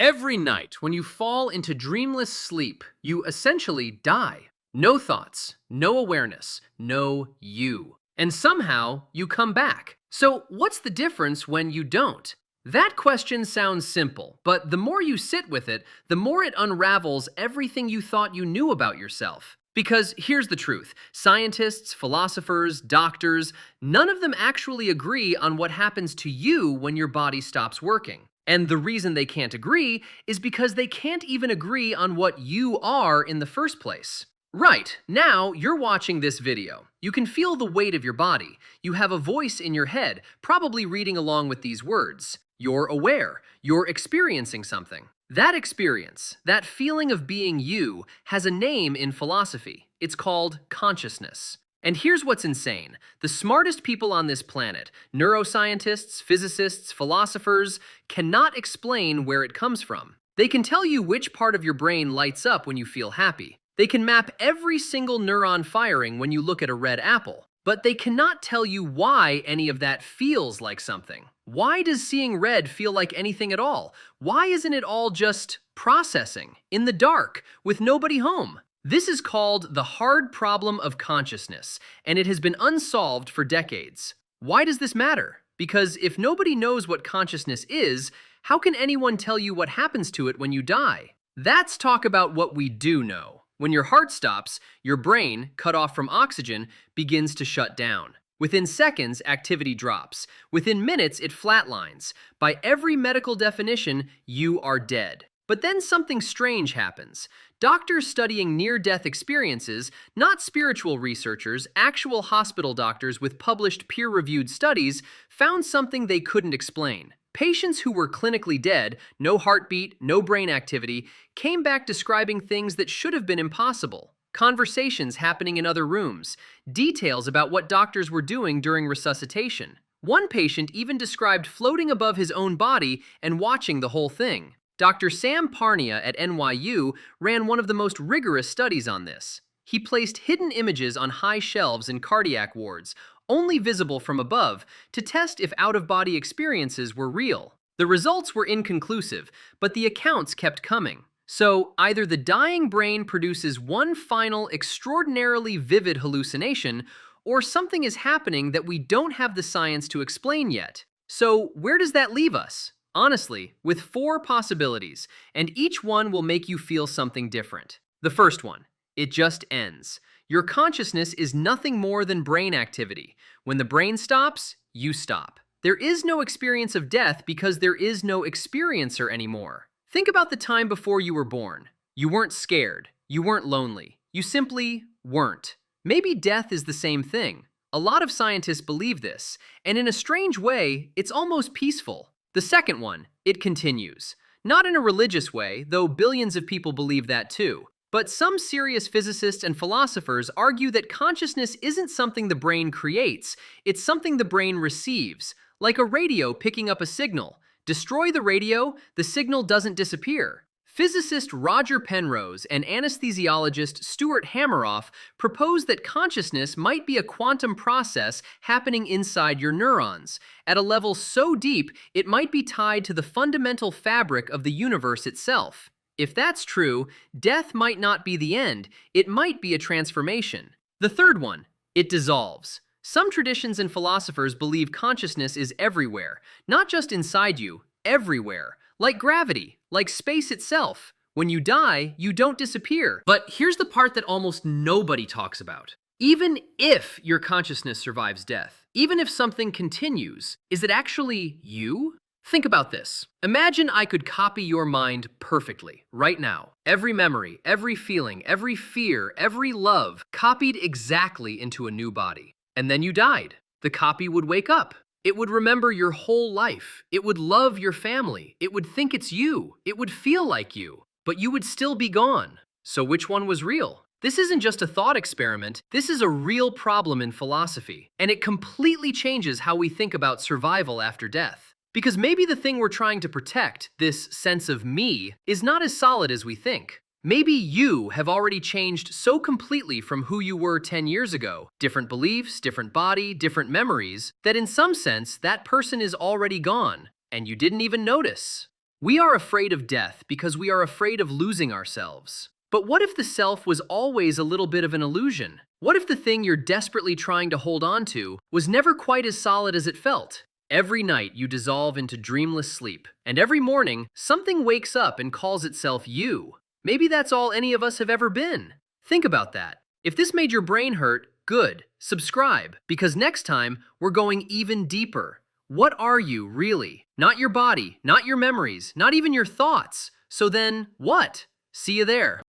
Every night, when you fall into dreamless sleep, you essentially die. No thoughts, no awareness, no you. And somehow, you come back. So, what's the difference when you don't? That question sounds simple, but the more you sit with it, the more it unravels everything you thought you knew about yourself. Because here's the truth: scientists, philosophers, doctors, none of them actually agree on what happens to you when your body stops working. And the reason they can't agree is because they can't even agree on what you are in the first place. Right, now you're watching this video. You can feel the weight of your body. You have a voice in your head, probably reading along with these words. You're aware. You're experiencing something. That experience, that feeling of being you, has a name in philosophy. It's called consciousness. And here's what's insane. The smartest people on this planet, neuroscientists, physicists, philosophers, cannot explain where it comes from. They can tell you which part of your brain lights up when you feel happy. They can map every single neuron firing when you look at a red apple. But they cannot tell you why any of that feels like something. Why does seeing red feel like anything at all? Why isn't it all just processing, in the dark, with nobody home? This is called the hard problem of consciousness, and it has been unsolved for decades. Why does this matter? Because if nobody knows what consciousness is, how can anyone tell you what happens to it when you die? Let's talk about what we do know. When your heart stops, your brain, cut off from oxygen, begins to shut down. Within seconds, activity drops. Within minutes, it flatlines. By every medical definition, you are dead. But then something strange happens. Doctors studying near-death experiences, not spiritual researchers, actual hospital doctors with published peer-reviewed studies, found something they couldn't explain. Patients who were clinically dead, no heartbeat, no brain activity, came back describing things that should have been impossible. Conversations happening in other rooms, details about what doctors were doing during resuscitation. One patient even described floating above his own body and watching the whole thing. Dr. Sam Parnia at NYU ran one of the most rigorous studies on this. He placed hidden images on high shelves in cardiac wards, only visible from above, to test if out-of-body experiences were real. The results were inconclusive, but the accounts kept coming. So, either the dying brain produces one final, extraordinarily vivid hallucination, or something is happening that we don't have the science to explain yet. So, where does that leave us? Honestly, with 4 possibilities, and each one will make you feel something different. The first one, it just ends. Your consciousness is nothing more than brain activity. When the brain stops, you stop. There is no experience of death because there is no experiencer anymore. Think about the time before you were born. You weren't scared. You weren't lonely. You simply weren't. Maybe death is the same thing. A lot of scientists believe this, and in a strange way, it's almost peaceful. The second one, it continues. Not in a religious way, though billions of people believe that too. But some serious physicists and philosophers argue that consciousness isn't something the brain creates, it's something the brain receives, like a radio picking up a signal. Destroy the radio, the signal doesn't disappear. Physicist Roger Penrose and anesthesiologist Stuart Hameroff propose that consciousness might be a quantum process happening inside your neurons. At a level so deep, it might be tied to the fundamental fabric of the universe itself. If that's true, death might not be the end, it might be a transformation. The third one, it dissolves. Some traditions and philosophers believe consciousness is everywhere, not just inside you, everywhere. Like gravity, like space itself. When you die, you don't disappear. But here's the part that almost nobody talks about. Even if your consciousness survives death, even if something continues, is it actually you? Think about this. Imagine I could copy your mind perfectly, right now. Every memory, every feeling, every fear, every love, copied exactly into a new body. And then you died. The copy would wake up. It would remember your whole life. It would love your family. It would think it's you. It would feel like you. But you would still be gone. So which one was real? This isn't just a thought experiment. This is a real problem in philosophy. And it completely changes how we think about survival after death. Because maybe the thing we're trying to protect, this sense of me, is not as solid as we think. Maybe you have already changed so completely from who you were 10 years ago, different beliefs, different body, different memories, that in some sense, that person is already gone, and you didn't even notice. We are afraid of death because we are afraid of losing ourselves. But what if the self was always a little bit of an illusion? What if the thing you're desperately trying to hold on to was never quite as solid as it felt? Every night you dissolve into dreamless sleep, and every morning something wakes up and calls itself you. Maybe that's all any of us have ever been. Think about that. If this made your brain hurt, good. Subscribe, because next time we're going even deeper. What are you really? Not your body, not your memories, not even your thoughts. So then, what? See you there.